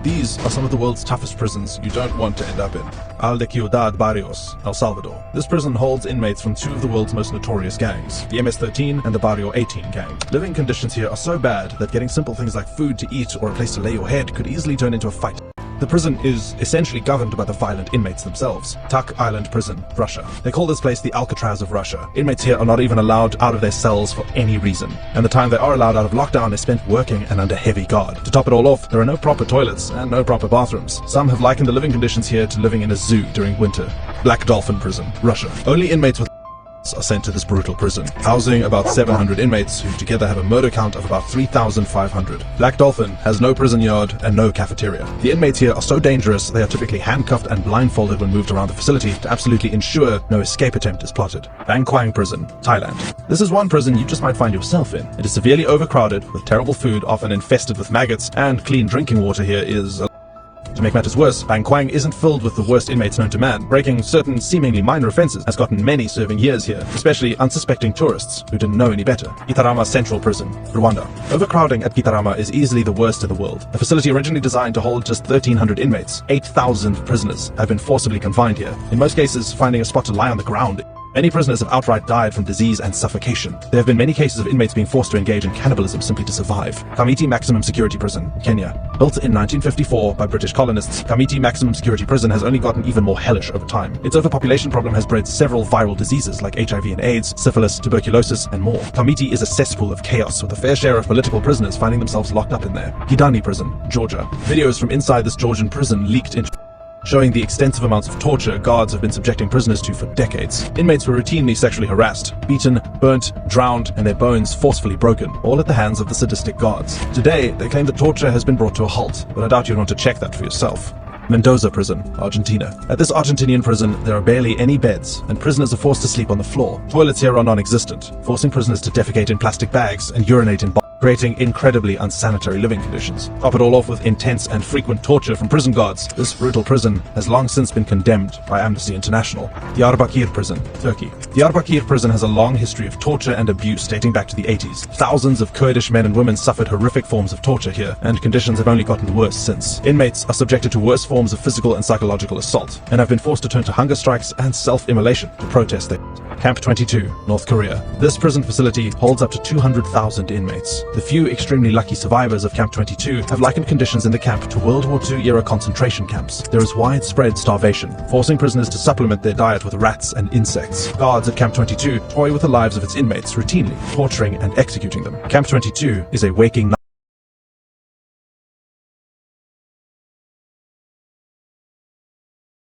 These are some of the world's toughest prisons you don't want to end up in. Al de Ciudad Barrios, El Salvador. This prison holds inmates from two of the world's most notorious gangs, the MS-13 and the Barrio 18 gang. Living conditions here are so bad that getting simple things like food to eat or a place to lay your head could easily turn into a fight. The prison is essentially governed by the violent inmates themselves. Tuk Island Prison, Russia. They call this place the Alcatraz of Russia. Inmates here are not even allowed out of their cells for any reason, and the time they are allowed out of lockdown is spent working and under heavy guard. To top it all off, there are no proper toilets and no proper bathrooms. Some have likened the living conditions here to living in a zoo during winter. Black Dolphin Prison, Russia. Only inmates with are sent to this brutal prison, housing about 700 inmates who together have a murder count of about 3,500. Black Dolphin has no prison yard and no cafeteria. The inmates here are so dangerous they are typically handcuffed and blindfolded when moved around the facility to absolutely ensure no escape attempt is plotted. Bang Kwang Prison, Thailand. This is one prison you just might find yourself in. It is severely overcrowded with terrible food, often infested with maggots, and clean drinking water here is to make matters worse, Bang Kwang isn't filled with the worst inmates known to man. Breaking certain seemingly minor offenses has gotten many serving years here, especially unsuspecting tourists who didn't know any better. Gitarama Central Prison, Rwanda. Overcrowding at Gitarama is easily the worst in the world. A facility originally designed to hold just 1,300 inmates, 8,000 prisoners have been forcibly confined here. In most cases, finding a spot to lie on the ground. Many prisoners have outright died from disease and suffocation. There have been many cases of inmates being forced to engage in cannibalism simply to survive. Kamiti Maximum Security Prison, Kenya. Built in 1954 by British colonists, Kamiti Maximum Security Prison has only gotten even more hellish over time. Its overpopulation problem has bred several viral diseases like HIV and AIDS, syphilis, tuberculosis, and more. Kamiti is a cesspool of chaos with a fair share of political prisoners finding themselves locked up in there. Gidani Prison, Georgia. Videos from inside this Georgian prison leaked into showing the extensive amounts of torture guards have been subjecting prisoners to for decades. Inmates were routinely sexually harassed, beaten, burnt, drowned, and their bones forcefully broken, all at the hands of the sadistic guards. Today, they claim that torture has been brought to a halt, but I doubt you'd want to check that for yourself. Mendoza Prison, Argentina. At this Argentinian prison, there are barely any beds, and prisoners are forced to sleep on the floor. Toilets here are non-existent, forcing prisoners to defecate in plastic bags and urinate in creating incredibly unsanitary living conditions. Top it all off with intense and frequent torture from prison guards. This brutal prison has long since been condemned by Amnesty International. Diyarbakir Prison, Turkey. Diyarbakir Prison has a long history of torture and abuse dating back to the 80s. Thousands of Kurdish men and women suffered horrific forms of torture here, and conditions have only gotten worse since. Inmates are subjected to worse forms of physical and psychological assault, and have been forced to turn to hunger strikes and self-immolation to protest their Camp 22, North Korea. This prison facility holds up to 200,000 inmates. The few extremely lucky survivors of Camp 22 have likened conditions in the camp to World War II-era concentration camps. There is widespread starvation, forcing prisoners to supplement their diet with rats and insects. Guards at Camp 22 toy with the lives of its inmates routinely, torturing and executing them. Camp 22 is a waking